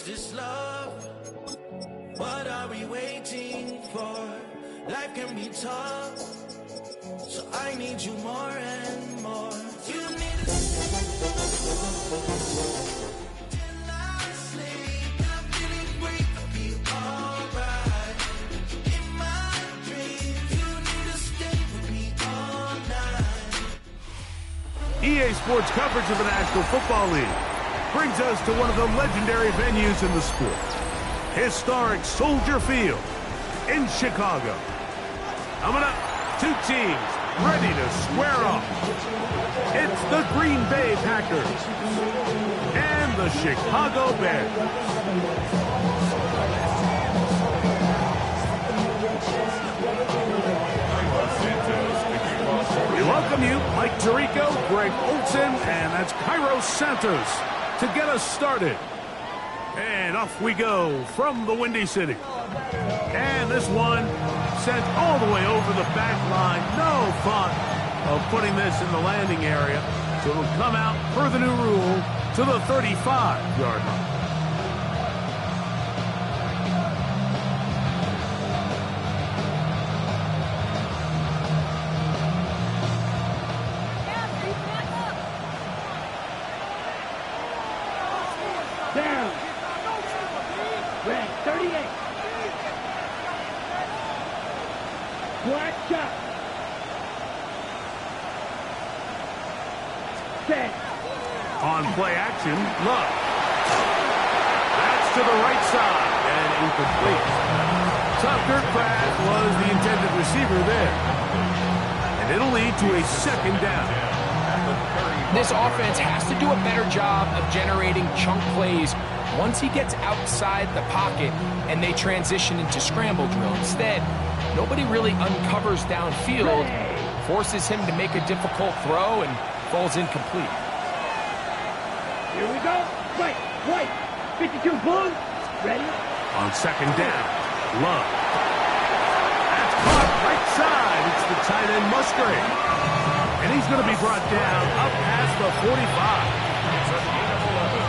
this love? What are we waiting for? Life can be tough, so I need you more and more. You need to till I sleep. I'm feeling great, I'll be alright. In my dreams, you need to stay with me all night. EA Sports coverage of the National Football League brings us to one of the legendary venues in the sport, historic Soldier Field in Chicago. Coming up, two teams ready to square off. It's the Green Bay Packers and the Chicago Bears. We welcome you, Mike Tirico, Greg Olson, and that's Cairo Santos to get us started. And off we go from the Windy City. And this one sent all the way over the back line. No thought of putting this in the landing area. So it'll come out per the new rule to the 35-yard line. Down. Red 38. Black shot. Set. On play action, Love. That's to the right side and incomplete. Tucker Kraft was the intended receiver there. And it'll lead to a second down. This offense has to do a better job of generating chunk plays once he gets outside the pocket and they transition into scramble drill. Instead, nobody really uncovers downfield, forces him to make a difficult throw, and falls incomplete. Here we go. White. 52 Bulls. Ready? On second down, Love. That's caught right side. It's the tight end Musgrave. And he's going to be brought down up past the 45.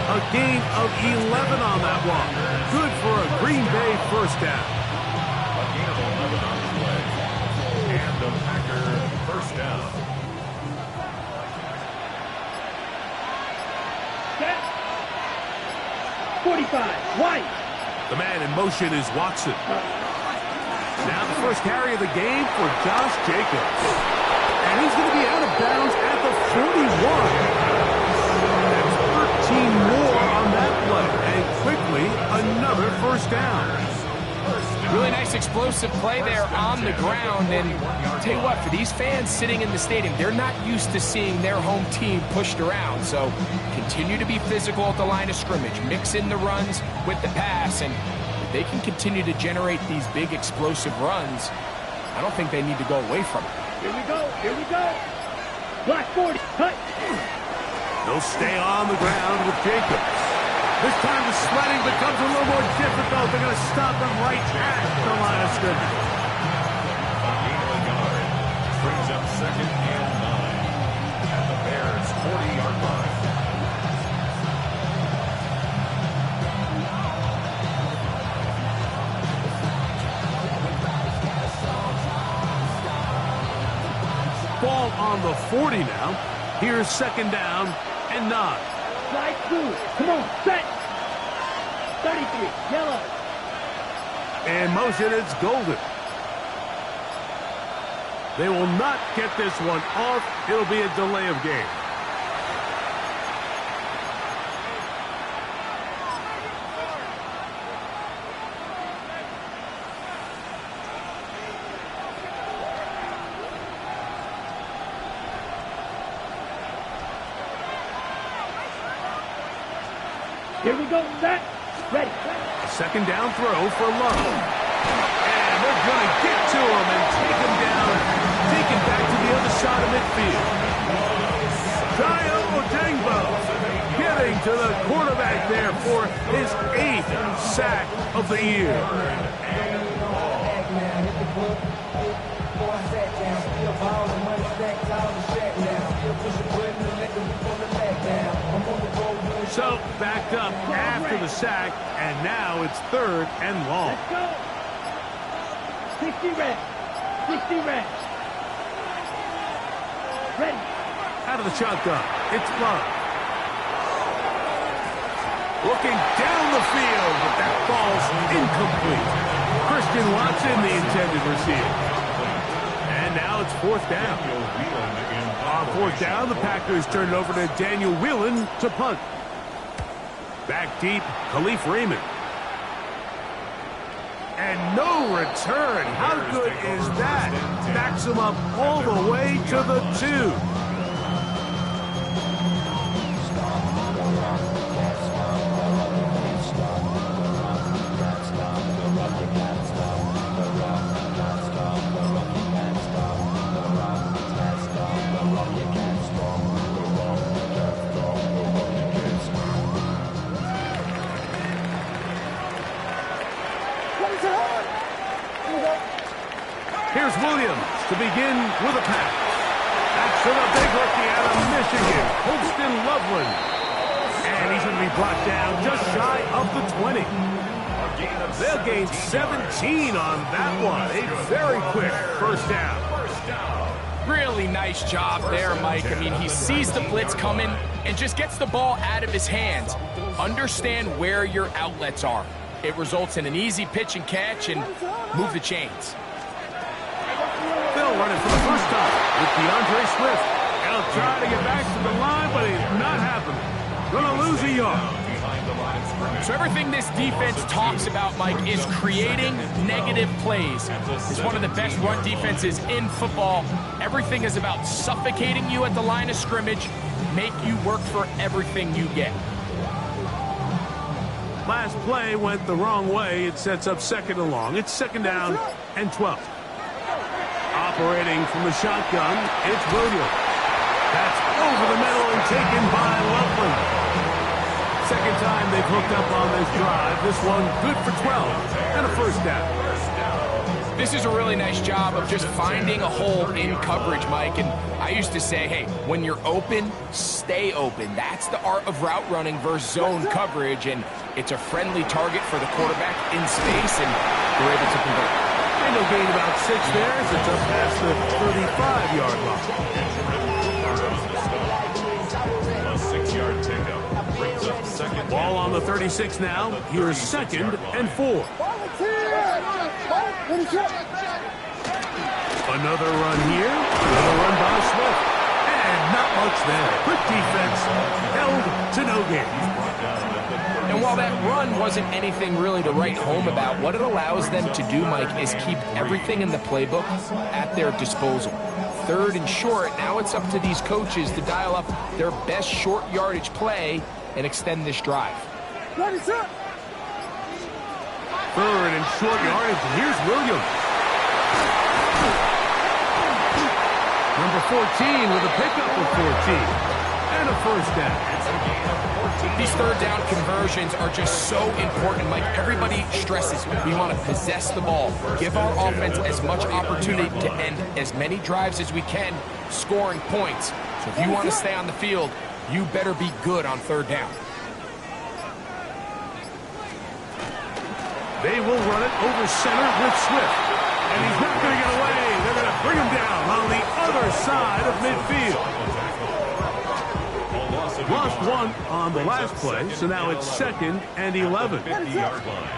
A gain of 11 on that one. Good for a Green Bay first down. A gain of 11 on the play. And the Packer first down. Set. 45. White. The man in motion is Watson. Now the first carry of the game for Josh Jacobs. And he's going to be out of bounds at the 41. That's 13 more on that play. And quickly, another first down. Really nice explosive play there on the ground. And I'll tell you what, for these fans sitting in the stadium, they're not used to seeing their home team pushed around. So continue to be physical at the line of scrimmage. Mix in the runs with the pass. And if they can continue to generate these big explosive runs, I don't think they need to go away from it. Here we go. Black 40. Cut. They'll stay on the ground with Jacobs. This time the sledding becomes a little more difficult. They're going to stop him right at the line of scrimmage. Guard brings up second and 9 at the Bears' 40-yard line. Ball on the 40 now. Here's second down and 9. Slide through. Come on. Set. 33. Yellow. In motion, it's Golden. They will not get this one off. It'll be a delay of game. Here we go. Set. Ready. A second down throw for Love. And they're going to get to him and take him down. Take him back to the other side of midfield. Tayo Odengbo getting to the quarterback there for his 8th sack of the year. So, backed up after the sack, and now it's 3rd and long. Let's go. 60 red. 60 red. Ready. Out of the shotgun, it's Love. Looking down the field, but that ball's incomplete. Christian Watson, the intended receiver. And now it's 4th down. On 4th down, the Packers turn it over to Daniel Whelan to punt. Back deep, Khalif Raymond. And no return. How good is that? Backs him up all the way to the 2. Here's Williams to begin with a pass. That's to the big rookie out of Michigan, Holston Loveland. And he's going to be brought down just shy of the 20. They'll gain 17 on that one. A very quick 1st down. Really nice job there, Mike. I mean, he sees the blitz coming and just gets the ball out of his hands. Understand where your outlets are. It results in an easy pitch and catch and move the chains. They'll run it for the first time with DeAndre Swift. He'll try to get back to the line, but it's not happening. Gonna lose a yard. So everything this defense talks about, Mike, is creating negative plays. It's one of the best run defenses in football. Everything is about suffocating you at the line of scrimmage, make you work for everything you get. Last play went the wrong way. It sets up 2nd and long. It's 2nd down and 12. Operating from the shotgun, it's Williams. That's over the middle and taken by Loveland. 2nd time they've hooked up on this drive. This one good for 12 and a 1st down. This is a really nice job of just finding a hole in coverage, Mike. And I used to say, hey, when you're open, stay open. That's the art of route running versus zone coverage. And it's a friendly target for the quarterback in space, and they're able to convert. And they'll gain about 6 there as it's up past the 35-yard line. A 6-yard takeout brings up 2nd. Ball on the 36 now. Here's 2nd and 4. Another run here. Another run by Swift. And not much there. Quick defense. Held to no gain. And while that run wasn't anything really to write home about, what it allows them to do, Mike, is keep everything in the playbook at their disposal. 3rd and short, now it's up to these coaches to dial up their best short yardage play and extend this drive. 3rd and short yardage. Here's Williams. Number 14 with a pickup of 14. And a 1st down. These 3rd down conversions are just so important, Mike. Everybody stresses we want to possess the ball, give our offense as much opportunity to end as many drives as we can, scoring points. So if you want to stay on the field, you better be good on 3rd down. They will run it over center with Swift. And he's not going to get away. They're going to bring him down on the other side of midfield. Lost 1 on the last play, so now it's 2nd and 11. 50-yard line.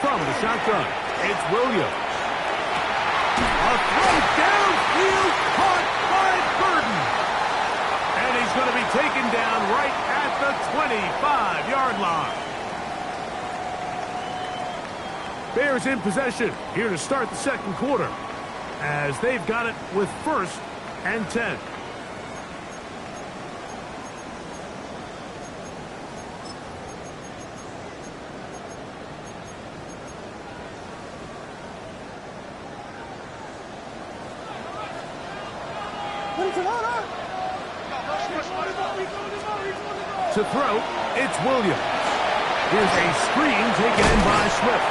From the shotgun, it's Williams. A throw downfield caught by Burden. And he's going to be taken down right at the 25-yard line. Bears in possession here to start the 2nd quarter as they've got it with 1st and 10. To throw, it's Williams. Here's a screen taken in by Swift.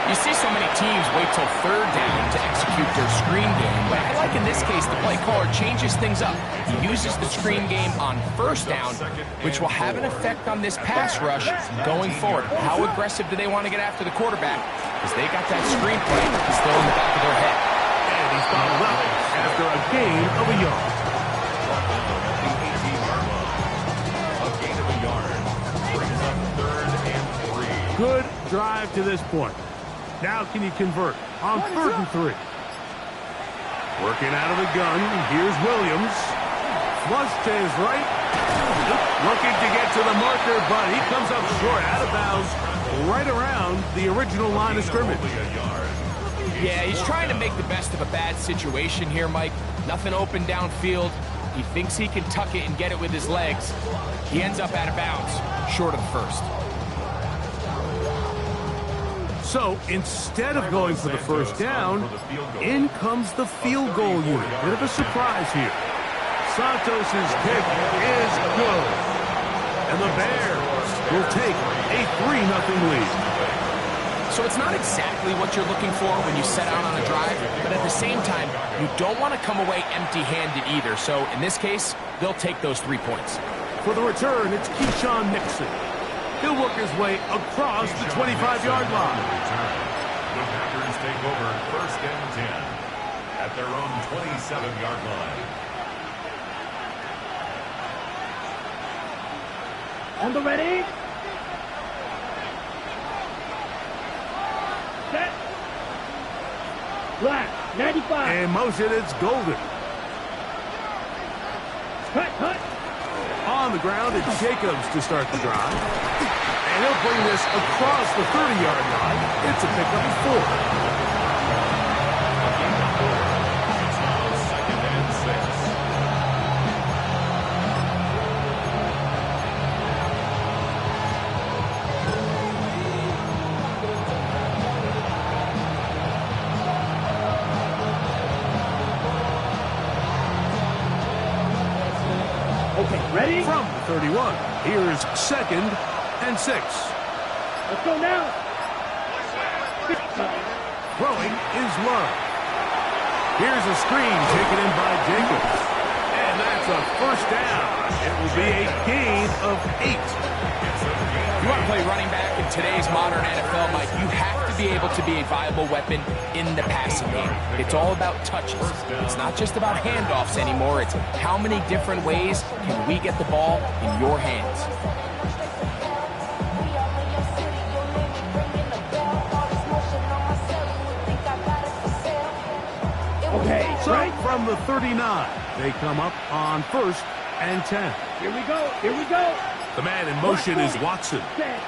You see so many teams wait till third down to execute their screen game, but I like in this case the play caller changes things up. He uses the screen game on first down, which will have an effect on this pass rush going forward. How aggressive do they want to get after the quarterback? Because they got that screen play still in the back of their head. And he's bottled up after a gain of a yard. A gain of a yard. Brings up 3rd and 3. Good drive to this point. Now can you convert on 3rd and 3? Working out of the gun. Here's Williams. Flush to his right. Looking to get to the marker, but he comes up short, out of bounds, right around the original line of scrimmage. Yeah, he's trying to make the best of a bad situation here, Mike. Nothing open downfield. He thinks he can tuck it and get it with his legs. He ends up out of bounds, short of the first. So instead of going for the first down, in comes the field goal unit. Bit of a surprise here. Santos' kick is good. And the Bears will take a 3-0 lead. So it's not exactly what you're looking for when you set out on a drive, but at the same time, you don't want to come away empty-handed either. So in this case, they'll take those 3 points. For the return, it's Keyshawn Nixon. He'll work his way across the 25-yard line. The Packers take over 1st and 10 at their own 27-yard line. On the ready. Set. Black, 95. In motion, it's Golden. Cut. On the ground, it's Jacobs to start the drive. And he'll bring this across the 30-yard line. It's a pickup of 4. It's now 2nd and 6. Okay, ready? From the 31, here's 2nd and 6. Let's go now. Throwing is Love. Here's a screen taken in by Jacobs. And that's a first down. It will be a gain of 8. If you want to play running back in today's modern NFL, Mike, you have to be able to be a viable weapon in the passing game. It's all about touches. It's not just about handoffs anymore. It's how many different ways can we get the ball in your hands. Okay, So right. from the 39, they come up on 1st and 10. Here we go. The man in motion is Watson. Set.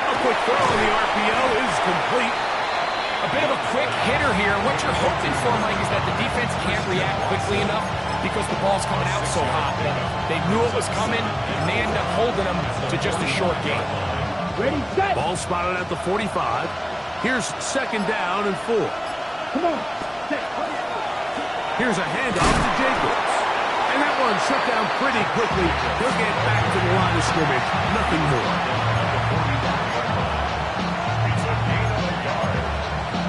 A quick throw, and the RPO is complete. A bit of a quick hitter here. What you're hoping for, Mike, is that the defense can't react quickly enough because the ball's coming out so hot. They knew it was coming, and they end up holding them to just a short game. Ready, set. Ball spotted at the 45. Here's 2nd down and 4. Come on. Set. Here's a handoff to Jacobs. And that one shut down pretty quickly. He'll get back to the line of scrimmage. Nothing more. It's a gain of a yard.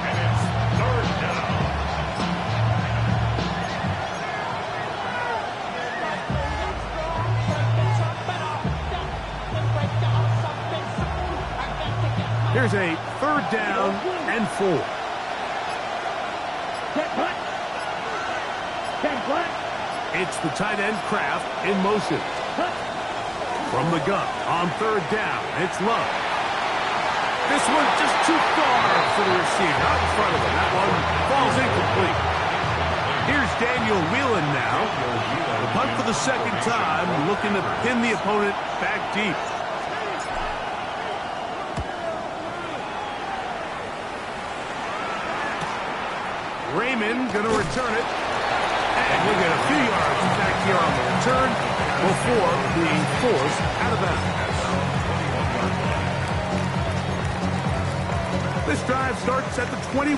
And it's 3rd down. Here's a 3rd down and 4. Set, cut. 10 black. It's the tight end Kraft in motion. Cut. From the gun on 3rd down, it's Love. This one's just too far for the receiver. Out in front of him. That one falls incomplete. Here's Daniel Whelan now. The punt for the 2nd time, looking to pin the opponent back deep. Raymond going to return it. And he'll get a few yards back here on the return before being forced out of bounds. This drive starts at the 21.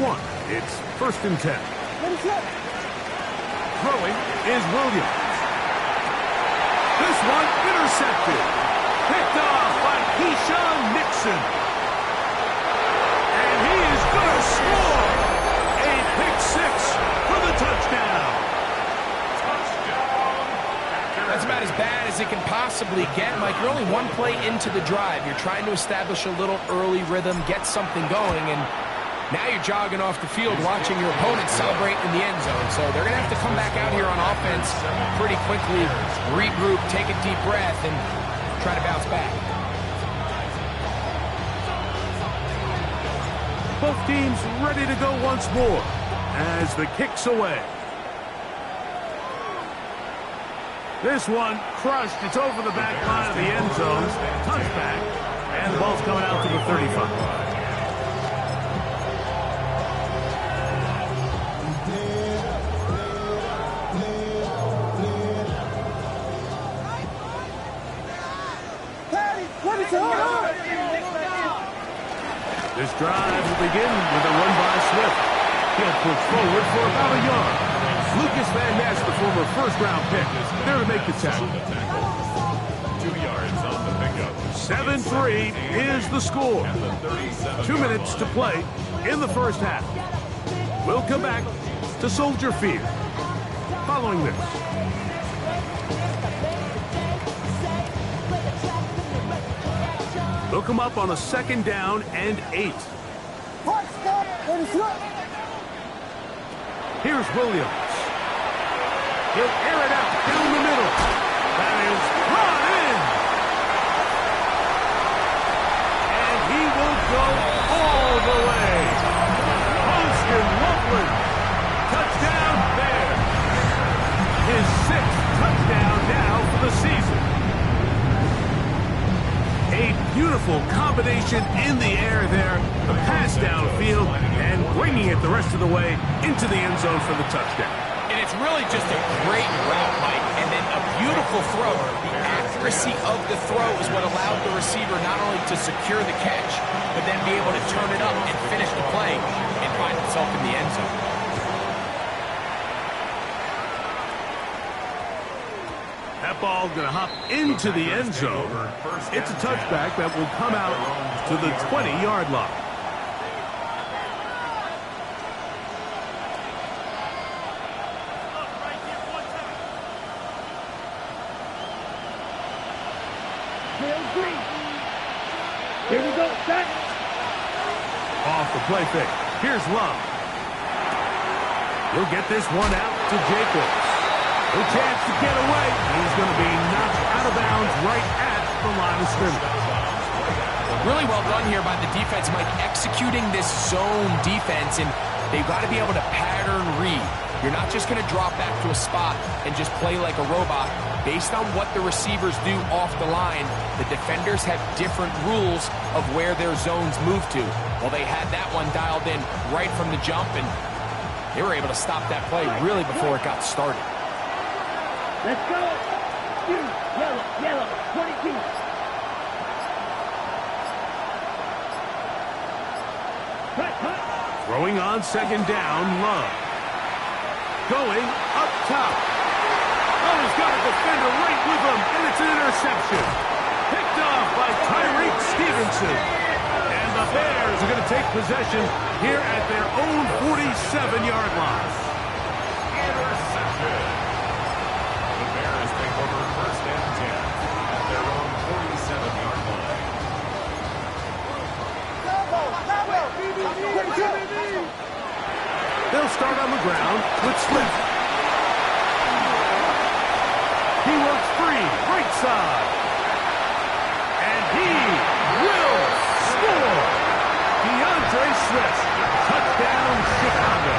It's 1st and 10. Throwing is Williams. This one intercepted. Picked off by Keyshawn Nixon. score! A pick six for the touchdown. That's about as bad as it can possibly get, Mike. You're only one play into the drive. You're trying to establish a little early rhythm, get something going, and now you're jogging off the field watching your opponent celebrate in the end zone. So they're going to have to come back out here on offense pretty quickly, regroup, take a deep breath, and try to bounce back. Both teams ready to go once more as the kick's away. This one crushed. It's over the back line of the end zone. Touchback. And the ball's coming out to the 35. This drive will begin with a run by Swift. He'll push forward for about a yard. Lucas Van Ness, the former first-round pick, there to make the tackle. 2 yards on the pickup. 7-3 is the score. 2 minutes to play in the first half. We'll come back to Soldier Field following this. They'll come up on a 2nd down and 8. Here's Williams. He'll air it out down the middle. That is brought in. And he will go all the way. Austin Loveland. Touchdown there. His 6th touchdown now for the season. A beautiful combination in the air there. The pass downfield and bringing it the rest of the way into the end zone for the touchdown. And it's really just a great route, Mike, and then a beautiful throw. The accuracy of the throw is what allowed the receiver not only to secure the catch, but then be able to turn it up and finish the play and find himself in the end zone. That ball going to hop into the end zone. It's a touchback that will come out to the 20-yard line. Here we go, set. Off the play fake. Here's Love. He'll get this one out to Jacobs. No chance to get away. He's going to be knocked out of bounds right at the line of scrimmage. Really well done here by the defense, Mike, executing this zone defense, and they've got to be able to pattern read. You're not just going to drop back to a spot and just play like a robot. Based on what the receivers do off the line, the defenders have different rules of where their zones move to. Well, they had that one dialed in right from the jump, and they were able to stop that play really before it got started. Let's go. Yellow, yellow, 22. Cut. Throwing on 2nd down, Love. Going up top. Oh, he's got a defender right with him, and it's an interception. Picked off by Tyreek Stevenson. And the Bears are going to take possession here at their own 47-yard line. Interception. The Bears take over 1st and 10 at their own 47-yard line. They'll start on the ground with Swift. He works free, right side. And he will score. DeAndre Swift, touchdown Chicago.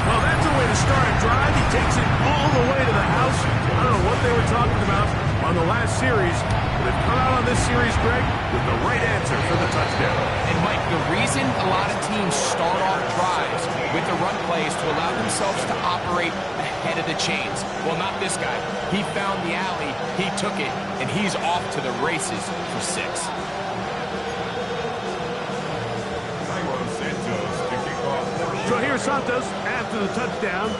Well, that's a way to start a drive. He takes it all the way to the house. I don't know what they were talking about on the last series. They've come out on this series, Greg, with the right answer for the touchdown. And Mike, the reason a lot of teams start off drives with the run play is to allow themselves to operate ahead of the chains. Well, not this guy. He found the alley, he took it, and he's off to the races for 6. Cairo Santos to kick off. So here's Santos after the touchdown.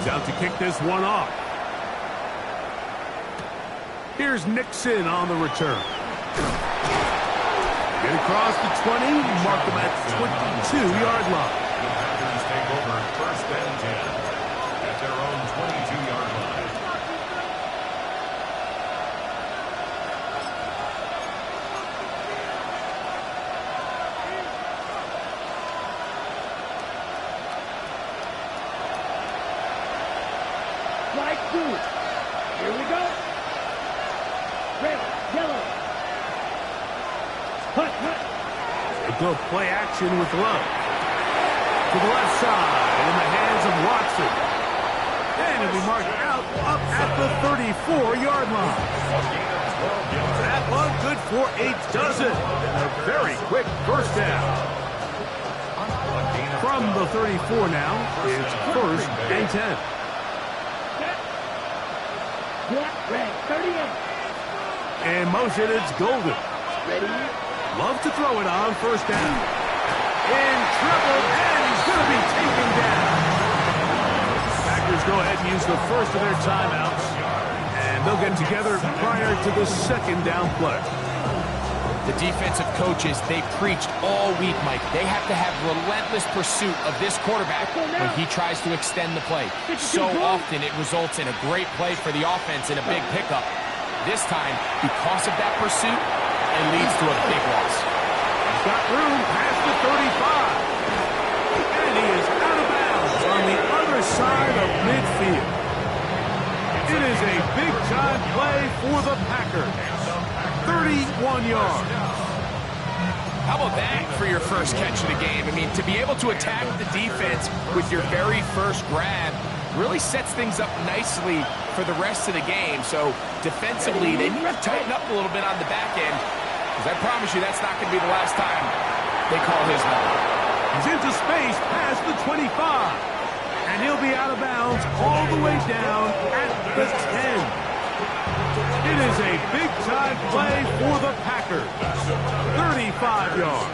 He's out to kick this one off. Here's Nixon on the return. Get across the 20, mark them at 22-yard line. The Packers take over first and 10 at their own 22-yard line. Strike 2. Here we go. Red, yellow. Hut, hut. A good play action with Love. To the left side, in the hands of Watson. And it'll be marked out up at the 34-yard line. That one good for a dozen. And a very quick first down. From the 34 now, it's first and 10. Black, red, 38. In motion, it's Golden. Ready? Love to throw it on first down. In trouble, and he's going to be taken down. Packers go ahead and use the first of their timeouts, and they'll get together prior to the second down play. The defensive coaches, they preached all week, Mike. They have to have relentless pursuit of this quarterback when he tries to extend the play. So often it results in a great play for the offense and a big pickup. This time, because of that pursuit, it leads to a big loss. He's got room past the 35. And he is out of bounds on the other side of midfield. It is a big-time play for the Packers. 31 yards. How about that for your first catch of the game? I mean, to be able to attack the defense with your very first grab really sets things up nicely for the rest of the game. So defensively, they need to tighten up a little bit on the back end, because I promise you that's not going to be the last time they call his number. He's into space past the 25. And he'll be out of bounds all the way down at the 10. It is a big-time play for the Packers. 35 yards.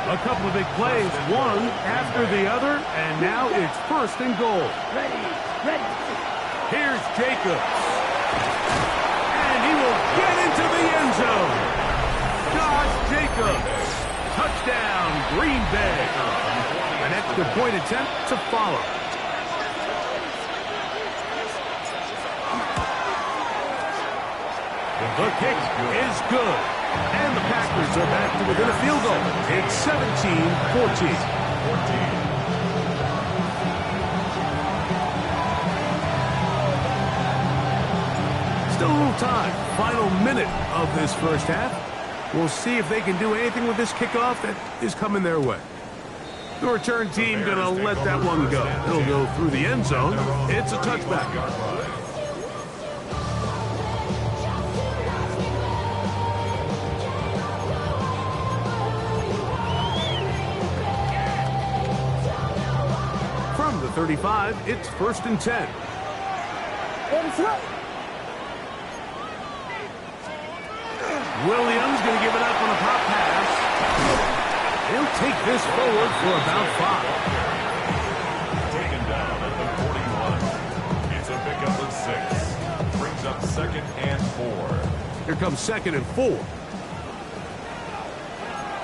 A couple of big plays, one after the other, and now it's first and goal. Ready, ready. Here's Jacobs. And he will get into the end zone. Josh Jacobs. Touchdown, Green Bay. An extra point attempt to follow. The kick is good. And the Packers are back to within a field goal. It's 17-14. Still a little time. Final minute of this first half. We'll see if they can do anything with this kickoff that is coming their way. The return team going to let that one go. It'll go through the end zone. It's a touchback. From the 35, it's first and 10. Williams going to give it up on a pop pass. He'll take this forward for about 5. Taken down at the 41. It's a pickup of 6. Brings up second and 4. Here comes second and 4.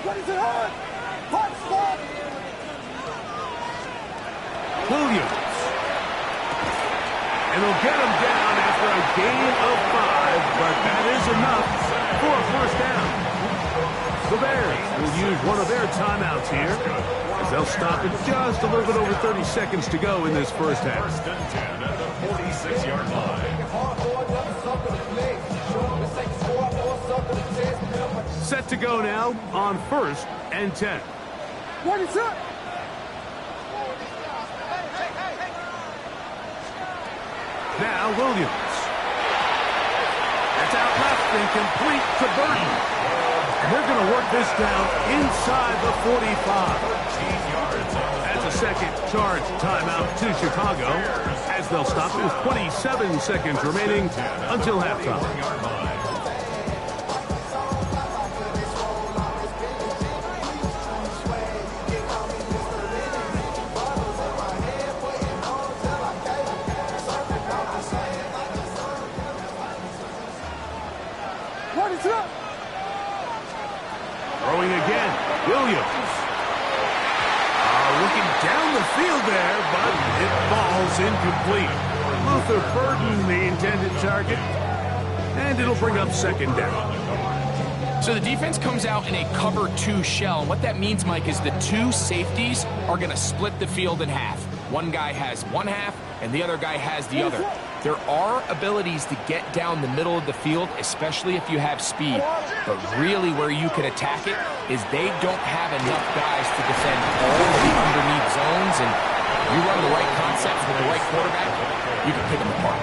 What is it on? Hot stop. Williams. And they'll get him down after a gain of 5, but that is enough for a first down. The Bears will use one of their timeouts here, as they'll stop it just a little bit over 30 seconds to go in this first half. First and 10 at the 46-yard line. Set to go now on first and 10. What is up? Now Williams. That's out left and complete to Burton. And they're going to work this down inside the 45. That's a second charge timeout to Chicago, as they'll stop it with 27 seconds remaining until halftime. Williams. Looking down the field there, but it falls incomplete. Luther Burden, the intended target, and it'll bring up second down. So the defense comes out in a cover 2 shell. And what that means, Mike, is the 2 safeties are going to split the field in half. One guy has one half, and the other guy has the other. There are abilities to get down the middle of the field, especially if you have speed. But really where you can attack it is they don't have enough guys to defend all of the underneath zones. And you run the right concepts with the right quarterback, you can pick them apart.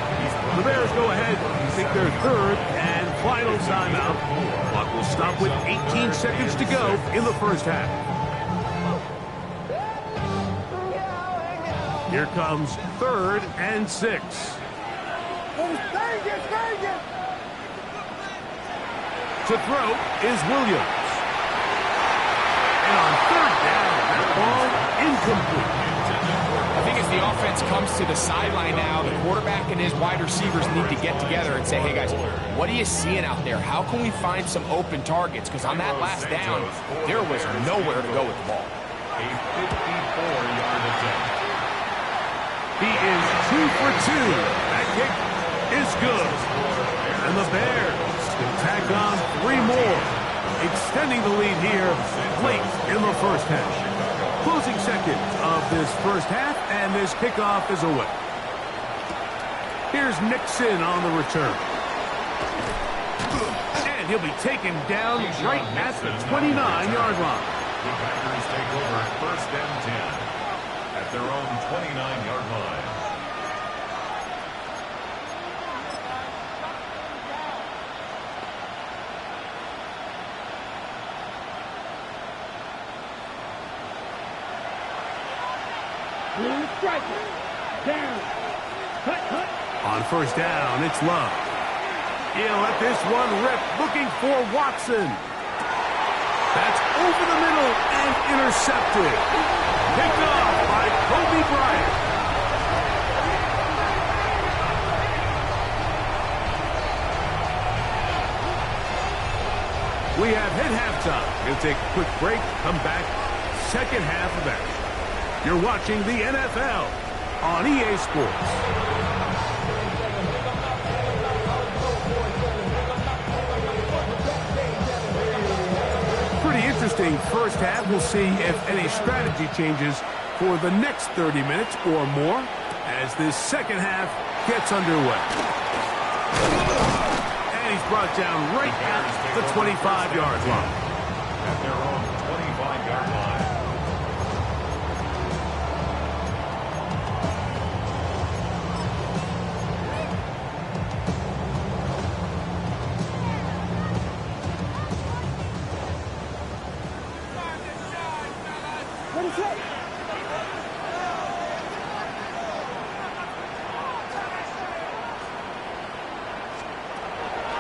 The Bears go ahead and take their third and final timeout. Clock will stop with 18 seconds to go in the first half. Here comes 3rd and 6. To throw is Williams. And on 3rd down, that ball incomplete. I think as the offense comes to the sideline now, the quarterback and his wide receivers need to get together and say, hey guys, what are you seeing out there? How can we find some open targets? Because on that last down, there was nowhere to go with the ball. A 54-yard attempt. He is 2 for 2. That kick is good. And the Bears can tack on 3 more, extending the lead here late in the first half. Closing seconds of this first half, and this kickoff is away. Here's Nixon on the return. And he'll be taken down right at the 29-yard line. The Packers take over 1st and 10 at their own 29-yard line. Down. Cut. On 1st down, it's Love. He'll let this one rip, looking for Watson. That's over the middle and intercepted. Picked off by Kobe Bryant. We have hit halftime. We'll take a quick break, come back, second half of action. You're watching the NFL on EA Sports. Pretty interesting first half. We'll see if any strategy changes for the next 30 minutes or more as this second half gets underway. And he's brought down right at the 25-yard line. At their own 25-yard line.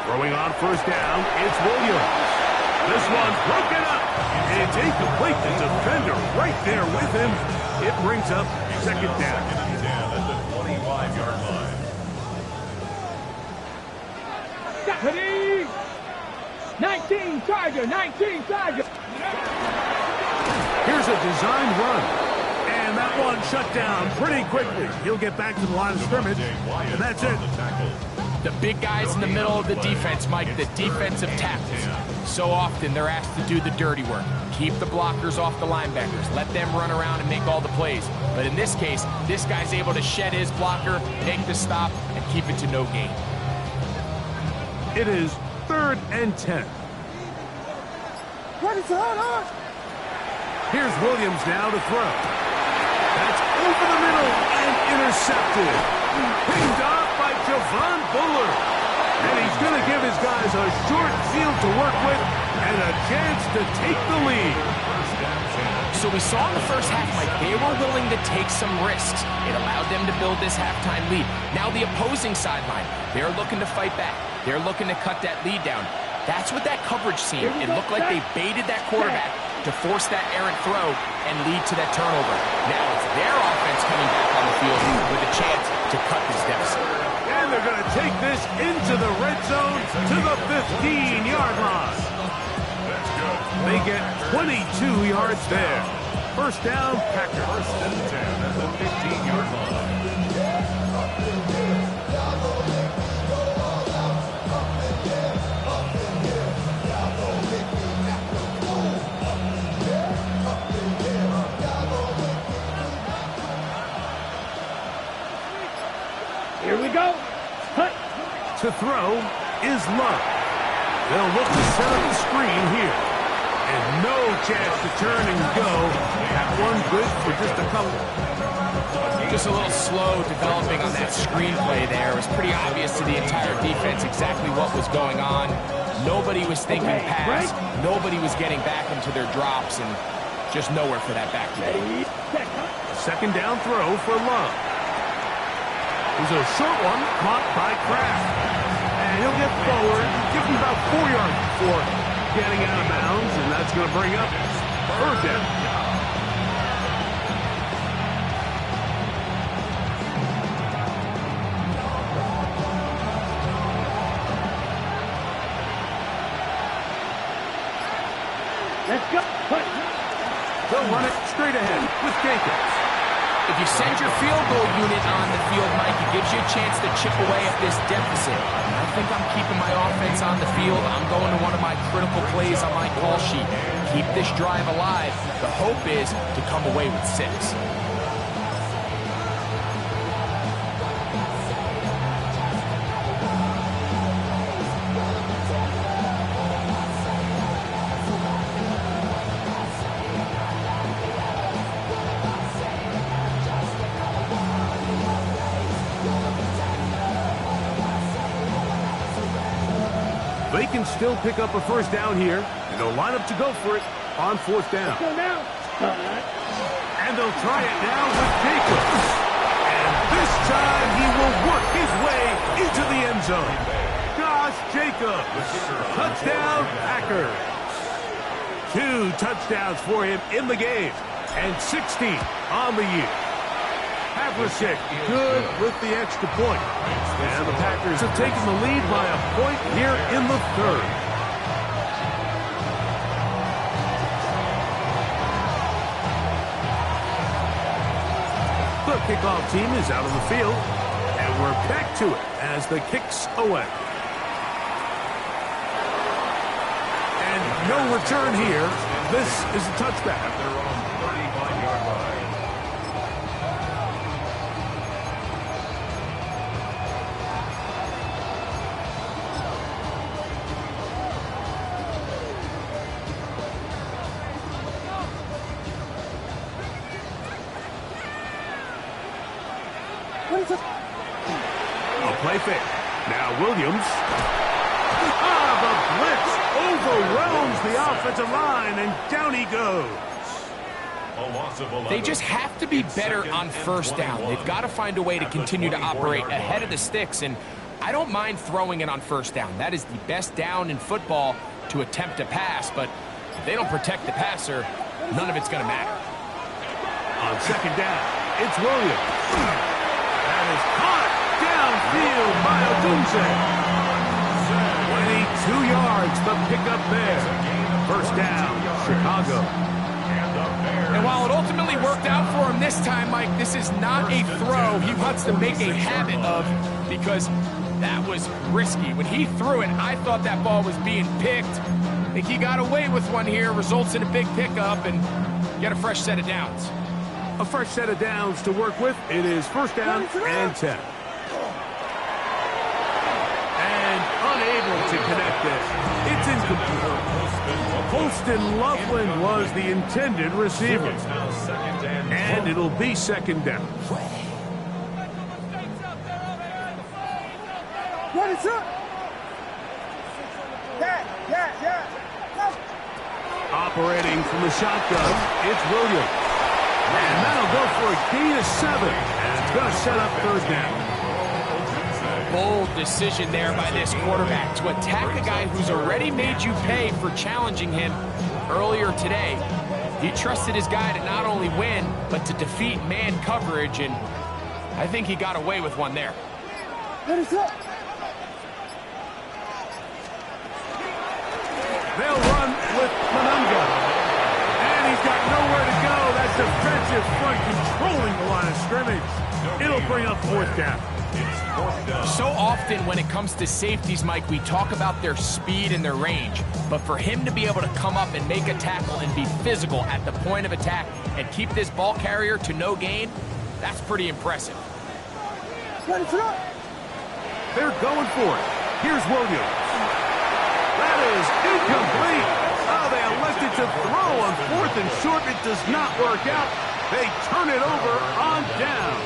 Throwing on 1st down, it's Williams. This one's broken up. It's incomplete. The defender right there with him. It brings up second down. 2nd and 10 at the 25-yard line. Ready? 19 Charger. Here's a designed run. And that one shut down pretty quickly. He'll get back to the line of scrimmage, and that's it. The big guys in the middle of the defense, Mike, the defensive tackles. So often they're asked to do the dirty work. Keep the blockers off the linebackers. Let them run around and make all the plays. But in this case, this guy's able to shed his blocker, make the stop, and keep it to no gain. It is 3rd and 10. What is on? Here's Williams now to throw. That's over the middle and intercepted. Picked off by Javon Buller. And he's going to give his guys a short field to work with and a chance to take the lead. So we saw in the first half, Mike, they were willing to take some risks. It allowed them to build this halftime lead. Now the opposing sideline, they're looking to fight back. They're looking to cut that lead down. That's what that coverage seemed. It looked like they baited that quarterback to force that errant throw and lead to that turnover. Now it's their offense coming back on the field with a chance to cut this deficit. And they're going to take this into the red zone to the 15-yard line. That's good. They get 22 yards there. First down, Packers. First and 10 at the 15-yard line. Here we go. Cut. To throw is Love. They'll look to set up the screen here. And no chance to turn and go. That one good for just a couple. Just a little slow developing on that screenplay there. It was pretty obvious to the entire defense exactly what was going on. Nobody was thinking pass. Nobody was getting back into their drops, and just nowhere for that back to go. Ready, set, cut. Second down throw for Love. There's a short one caught by Kraft. And he'll get forward, give him about 4 yards before getting out of bounds, and that's going to bring up third down. Let's go. Cut. They'll run it straight ahead with Jenkins. If you send your field goal unit on the field, Mike, it gives you a chance to chip away at this deficit. I think I'm keeping my offense on the field. I'm going to one of my critical plays on my call sheet. Keep this drive alive. The hope is to come away with 6. They can still pick up a first down here, and they'll line up to go for it on fourth down. Go now. Cut. And they'll try it now with Jacobs. And this time he will work his way into the end zone. Josh Jacobs. Touchdown, Packers. 2 touchdowns for him in the game, and 60 on the year. Haversick good with the extra point. And the Packers have taken the lead by a point here in the third. The kickoff team is out on the field, and we're back to it as the kick's away. And no return here. This is a touchback. At their own 35-yard line. A play fake. Now Williams. The blitz overwhelms the offensive line, and down he goes. A loss of 11. They just have to be better on first down. They've got to find a way to continue to operate ahead of the sticks, and I don't mind throwing it on first down. That is the best down in football to attempt a pass, but if they don't protect the passer, none of it's going to matter. On second down, it's Williams. That is caught downfield by Odunze. 22 yards the pickup there. First down, Chicago. And while it ultimately worked out for him this time, Mike, this is not a throw he wants to make a habit of, because that was risky. When he threw it, I thought that ball was being picked. I think he got away with one here, results in a big pickup, and get a fresh set of downs. A fresh set of downs to work with. It is first down and 10. And unable to connect it. It's incomplete. Holston Loveland was the intended receiver. And it'll be second down. What is up? Yeah. Operating from the shotgun, it's Williams. And that'll go for a gain of 7. And it's going to set up third down. Bold decision there by this quarterback to attack a guy who's already made you pay for challenging him earlier today. He trusted his guy to not only win, but to defeat man coverage, and I think he got away with one there. What is up? They'll run with Monunga. aggressive front controlling the line of scrimmage. It'll bring up fourth down. It's fourth down. So often when it comes to safeties, Mike, we talk about their speed and their range. But for him to be able to come up and make a tackle and be physical at the point of attack and keep this ball carrier to no gain, that's pretty impressive. They're going for it. Here's Williams. That is incomplete. Oh, they elected to throw on fourth and short. It does not work out. They turn it over on down.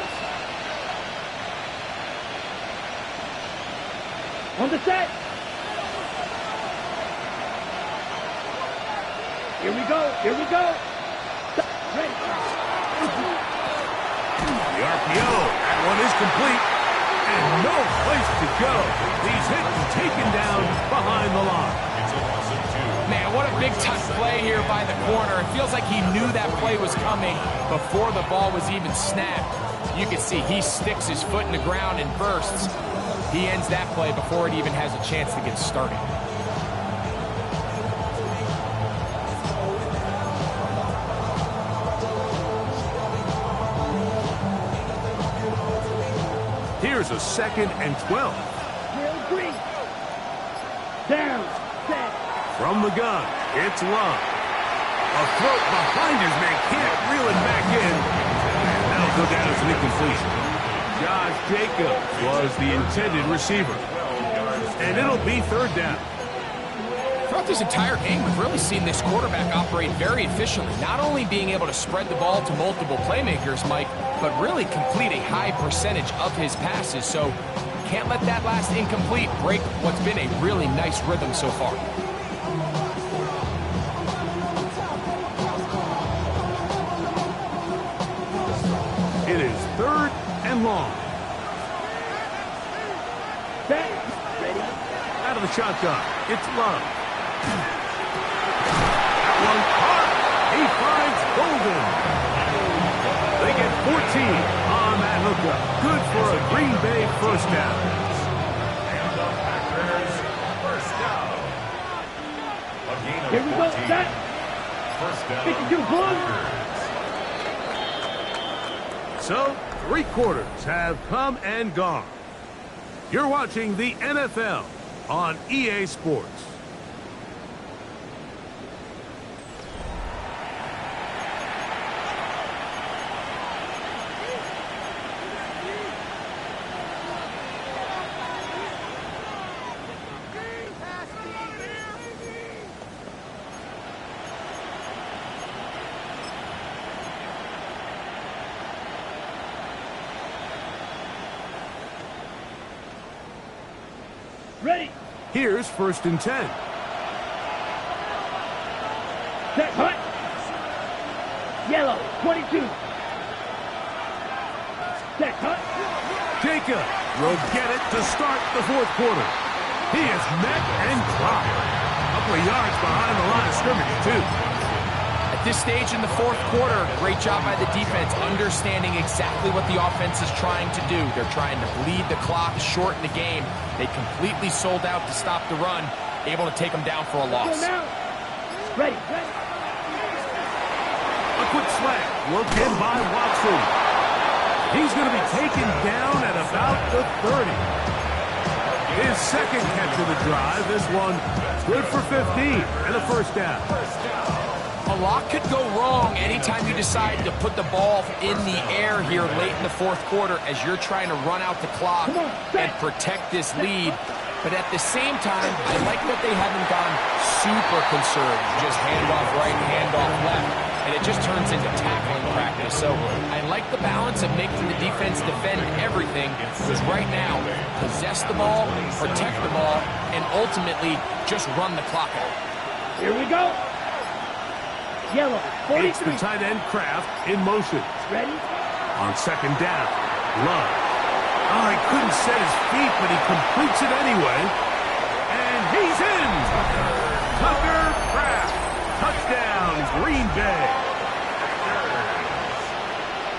On the set. Here we go. Here we go. Ready. The RPO. That one is complete. And no place to go. He's hit and taken down behind the line. It's a loss of 2. Man, what a big touch play here by the corner. It feels like he knew that play was coming before the ball was even snapped. You can see he sticks his foot in the ground and bursts. He ends that play before it even has a chance to get started. Here's a 2nd and 12. Hill Green. Down. Set. From the gun, it's Love. A throat behind his man, can't reel it back in. And that'll go down as an incompletion. Josh Jacobs was the intended receiver. And it'll be 3rd down. Throughout this entire game, we've really seen this quarterback operate very efficiently, not only being able to spread the ball to multiple playmakers, Mike, but really complete a high percentage of his passes. So can't let that last incomplete break what's been a really nice rhythm so far. It is 3rd and long. Set. Ready. Out of the shotgun, it's Love. That one caught. He finds Golden. They get 14 on that hookup. Good for a Green Bay first down. And the Packers first down. A gain of Here we go. 14. Set. First down. 52 Bulls. So, 3 quarters have come and gone. You're watching the NFL on EA Sports. Ready. Here's 1st and 10. Set. Hut. Yellow. 22. Set. Hut. Jacob will get it to start the 4th quarter. He is met and dropped. A couple of yards behind the line of scrimmage, too. At this stage in the 4th quarter, great job by the defense understanding exactly what the offense is trying to do. They're trying to bleed the clock, shorten the game. They completely sold out to stop the run, able to take them down for a Go loss. now. Ready. Ready. A quick slant. Look in by Watson. He's going to be taken down at about the 30. His 2nd catch of the drive. This one good for 15 and a first down. A lot could go wrong anytime you decide to put the ball in the air here late in the 4th quarter as you're trying to run out the clock and protect this lead. But at the same time, I like that they haven't gone super conservative. Just hand off right, hand off left, and it just turns into tackling practice. So I like the balance of making the defense defend everything, because right now, possess the ball, protect the ball, and ultimately just run the clock out. Here we go. Yellow. It's the 43. tight end Kraft in motion. Ready. On 2nd down, Love. Oh, he couldn't set his feet, but he completes it anyway. And he's in! Tucker Kraft. Touchdown, Green Bay.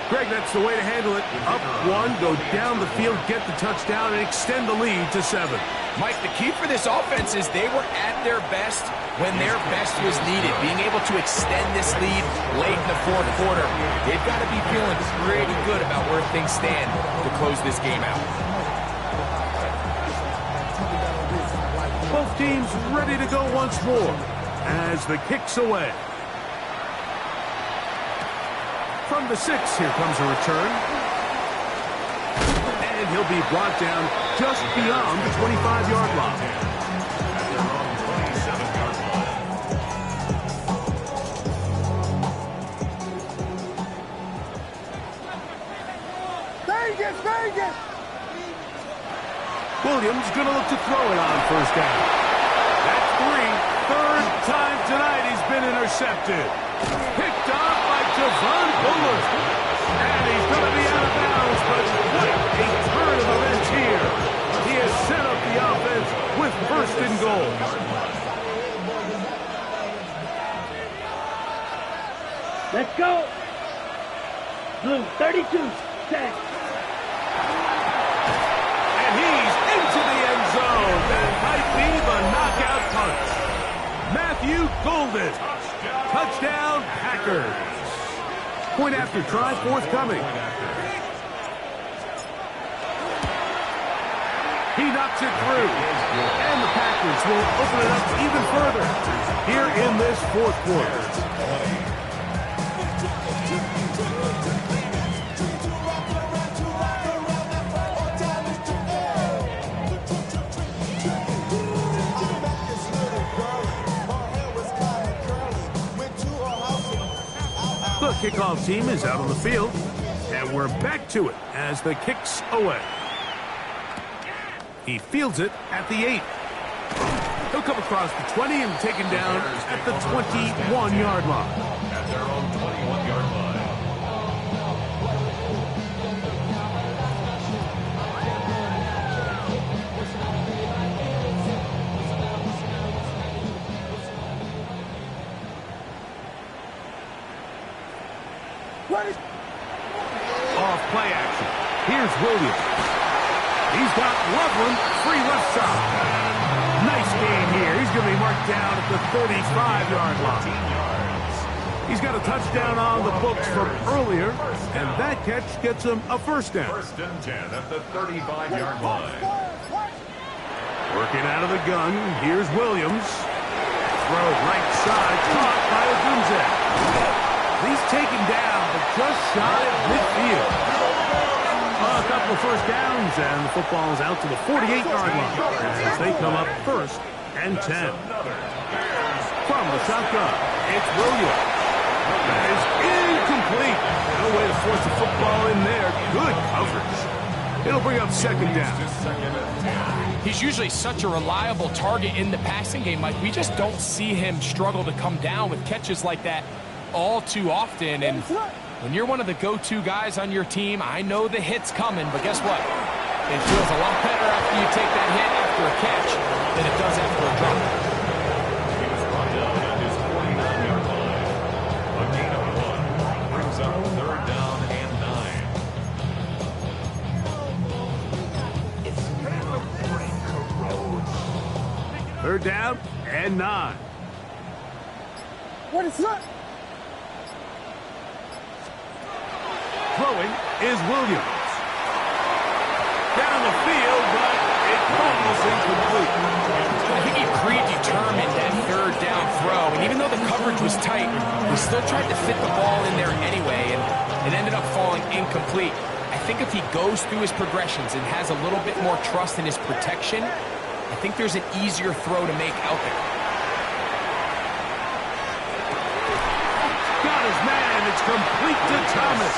Greg, that's the way to handle it. Up one, go down the field, get the touchdown, and extend the lead to 7. Mike, the key for this offense is they were at their best when their best was needed. Being able to extend this lead late in the fourth quarter, they've got to be feeling pretty good about where things stand to close this game out. Both teams ready to go once more as the kick's away. From the 6, here comes a return. And he'll be brought down just beyond the 25-yard line. At their own 27-yard line. Vegas, Vegas! Williams going to look to throw it on first down. That's 3. Third time tonight he's been intercepted. Picked off by Javon Bullard. And he's going to be out of bounds, but quite a turn of events here. He has set up the offense with first and goal. Let's go! Blue, 32, set. And he's into the end zone. That might be the knockout punch. Matthew Golden. Touchdown, Packers. Point after try forthcoming. He knocks it through. And the Packers will open it up even further here in this fourth quarter. The kickoff team is out on the field, and we're back to it as the kick's away. He fields it at the 8. He'll come across the 20 and taken down at the 21-yard line. At their own 21-yard line. Off play action. Here's Williams. He's got Loveland free left side. Nice game here. He's going to be marked down at the 35-yard line. He's got a touchdown on the books from earlier, and that catch gets him a first down. First and 10 at the 35-yard line. Working out of the gun, here's Williams. Throw right side, caught by Odunze. He's taken down, but just shy of midfield. A couple of first downs, and the football's out to the 48-yard line as they come up first and 10. From the shotgun, it's Williams. That is incomplete. No way to force the football in there. Good coverage. It'll bring up second down. He's usually such a reliable target in the passing game, Mike. We just don't see him struggle to come down with catches like that all too often. And when you're one of the go-to guys on your team, I know the hit's coming, but guess what? It feels a lot better after you take that hit after a catch than it does after a drop. He was brought down at his 49-yard line. A gain of 1 brings up third down and 9. Third down and 9. What is that? Throwing is Williams. Down the field, but it falls incomplete. I think he predetermined that third down throw, and even though the coverage was tight, he still tried to fit the ball in there anyway, and it ended up falling incomplete. I think if he goes through his progressions and has a little bit more trust in his protection, I think there's an easier throw to make out there. Got his man. It's complete to Thomas.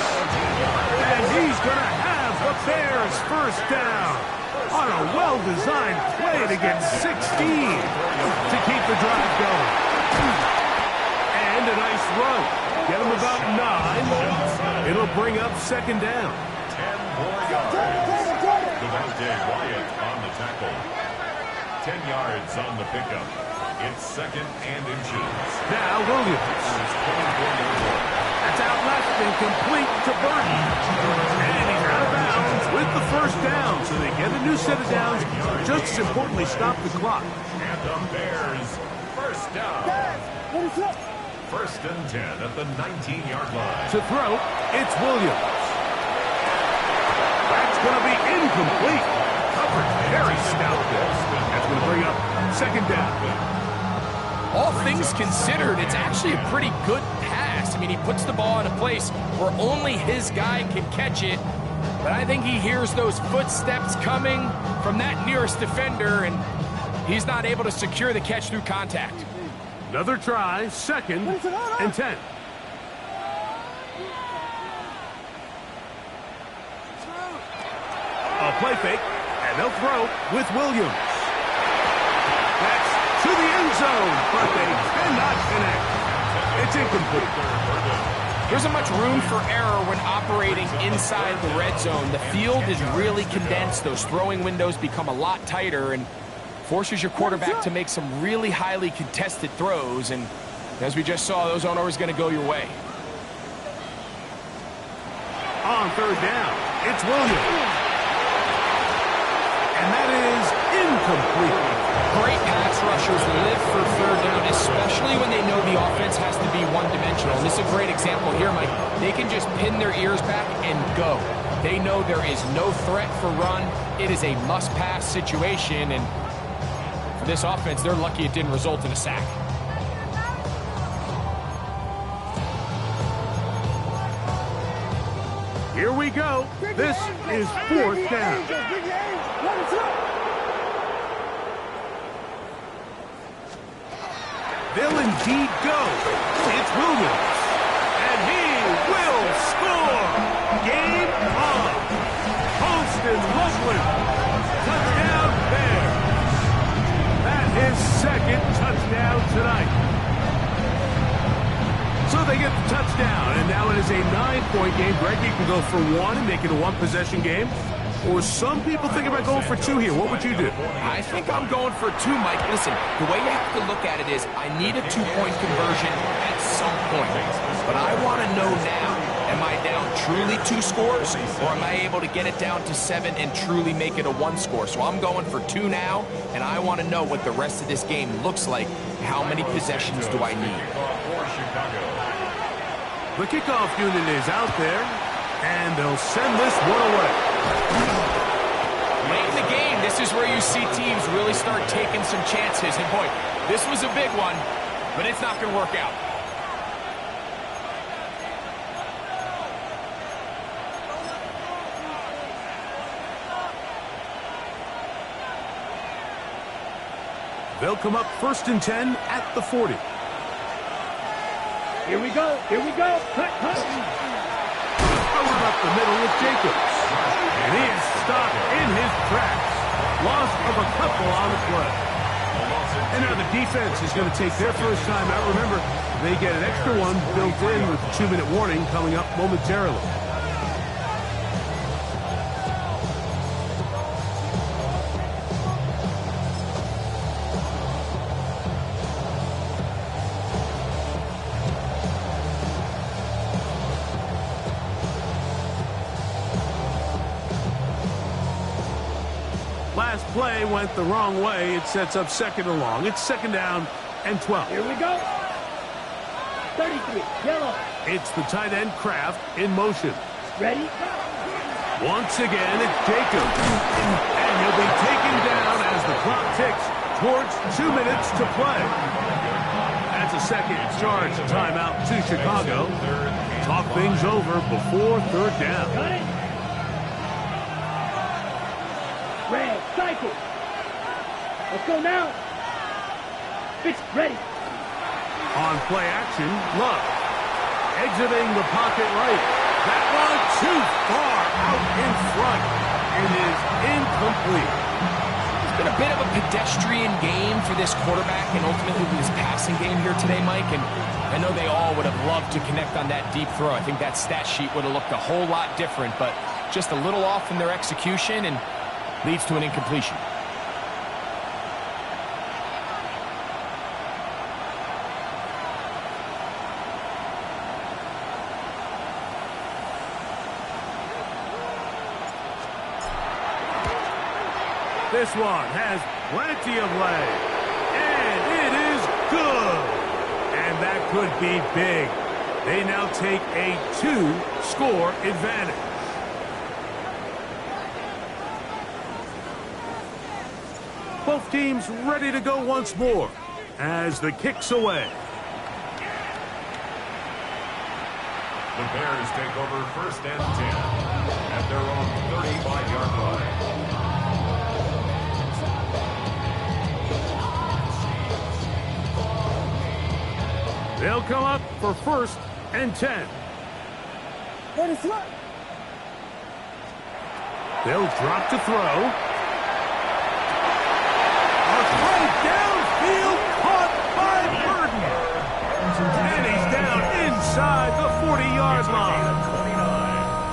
And he's going to have the Bears first down on a well-designed play to get 16 to keep the drive going. And a nice run. Get him about 9. It'll bring up second down. 10 more yards. Devontae Wyatt on the tackle. 10 yards on the pickup. It's second and inches. Now Williams. His 24-yard line. That's out left and complete to Burton. And he's out of bounds with the first down. So they get a new set of downs. Just as importantly, stop the clock. And the Bears, first down. First and 10 at the 19-yard line. To throw, it's Williams. That's going to be incomplete. Covered very stout there. That's going to bring up second down. All things considered, it's actually a pretty good pass. I mean, he puts the ball in a place where only his guy can catch it. But I think he hears those footsteps coming from that nearest defender, and he's not able to secure the catch through contact. Another try, second and 10. A play fake, and they'll throw with Williams. That's to the end zone, but they cannot connect. It's incomplete. There isn't much room for error when operating inside the red zone. The field is really condensed. Those throwing windows become a lot tighter and forces your quarterback to make some really highly contested throws. And as we just saw, those aren't always going to go your way. On third down, it's Williams. And that is incomplete. Great pass rushers live for third down, especially when they know the offense has to be one-dimensional. And this is a great example here, Mike. They can just pin their ears back and go. They know there is no threat for run. It is a must-pass situation, and for this offense, they're lucky it didn't result in a sack. Here we go. This is fourth down. They'll indeed go. It's Williams. And he will score. Game on. Poston Loveland. Touchdown Bears. That is second touchdown tonight. So they get the touchdown, and now it is a 9-point game. Greg, you can go for one and make it a one-possession game. Or some people think about going for two here. What would you do? I think I'm going for two, Mike. Listen, the way you have to look at it is I need a two-point conversion at some point. But I want to know now, am I down truly 2 scores, or am I able to get it down to 7 and truly make it a 1 score? So I'm going for 2 now, and I want to know what the rest of this game looks like. How many possessions do I need? The kickoff unit is out there, and they'll send this one away. Late in the game, this is where you see teams really start taking some chances. And boy, this was a big one, but it's not going to work out. They'll come up first and 10 at the 40. Here we go. Here we go. Cut. Over up the middle with Jacobs. And he is stopped in his tracks. Loss of a couple on the play. And now the defense is going to take their first time out. Remember, they get an extra one built in with the 2-minute warning coming up momentarily. Last play went the wrong way. It sets up second and long. It's second down and 12. Here we go. 33, yellow. It's the tight end Kraft in motion. Ready? Once again, it's Jacobs. And he'll be taken down as the clock ticks towards 2 minutes to play. That's a second charge timeout to Chicago. Talk things over before third down. Cut it. Red, cycle. Let's go now. Fix, ready. On play action, Love. Exiting the pocket right. That one too far out in front. It is incomplete. It's been a bit of a pedestrian game for this quarterback and ultimately this passing game here today, Mike. And I know they all would have loved to connect on that deep throw. I think that stat sheet would have looked a whole lot different, but just a little off in their execution and leads to an incompletion. This one has plenty of leg. And it is good. And that could be big. They now take a 2-score advantage. Both teams ready to go once more as the kick's away. The Bears take over 1st and 10 at their own 35-yard line. They'll come up for 1st and 10. They'll drop to throw. A throw downfield caught by Burden. And he's down inside the 40-yard line.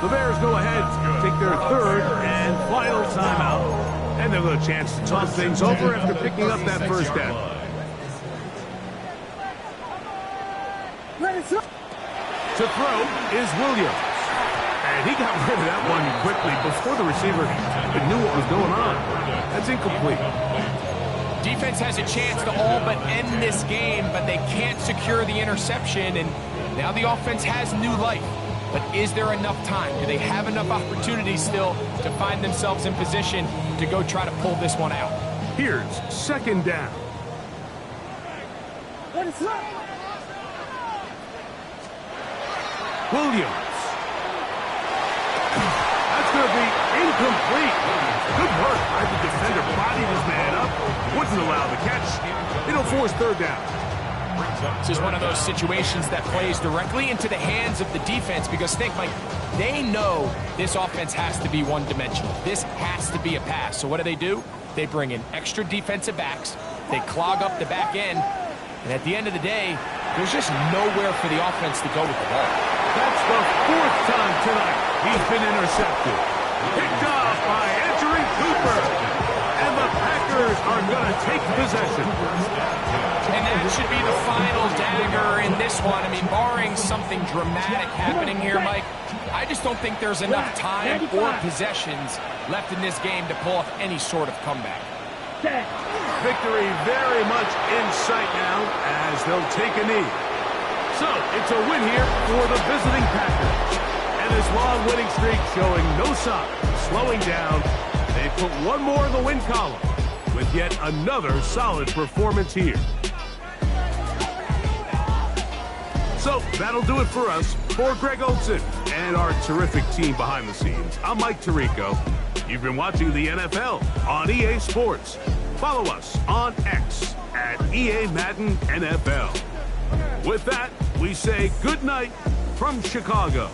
The Bears go ahead, take their 3rd and final timeout. And they'll get a chance to talk things over after picking up that 1st down. To throw is Williams. And he got rid of that one quickly before the receiver even knew what was going on. That's incomplete. Defense has a chance to all but end this game, but they can't secure the interception, and now the offense has new life. But is there enough time? Do they have enough opportunities still to find themselves in position to go try to pull this one out? Here's 2nd down. Williams. That's going to be incomplete. Good work by the defender. Bodied his man up. Wouldn't allow the catch. It'll force 3rd down. This is one of those situations that plays directly into the hands of the defense because think, Mike, they know this offense has to be one-dimensional. This has to be a pass. So what do? They bring in extra defensive backs. They clog up the back end. And at the end of the day, there's just nowhere for the offense to go with the ball. That's the 4th time tonight he's been intercepted. Picked off by Edgerrin Cooper. And the Packers are going to take possession. And that should be the final dagger in this one. I mean, barring something dramatic happening here, Mike, I just don't think there's enough time or possessions left in this game to pull off any sort of comeback. Victory very much in sight now as they'll take a knee. So, it's a win here for the visiting Packers. And this long winning streak showing no sign of slowing down. They put one more in the win column with yet another solid performance here. So, that'll do it for us. For Greg Olsen and our terrific team behind the scenes, I'm Mike Tirico. You've been watching the NFL on EA Sports. Follow us on X at EA Madden NFL. With that, we say good night from Chicago.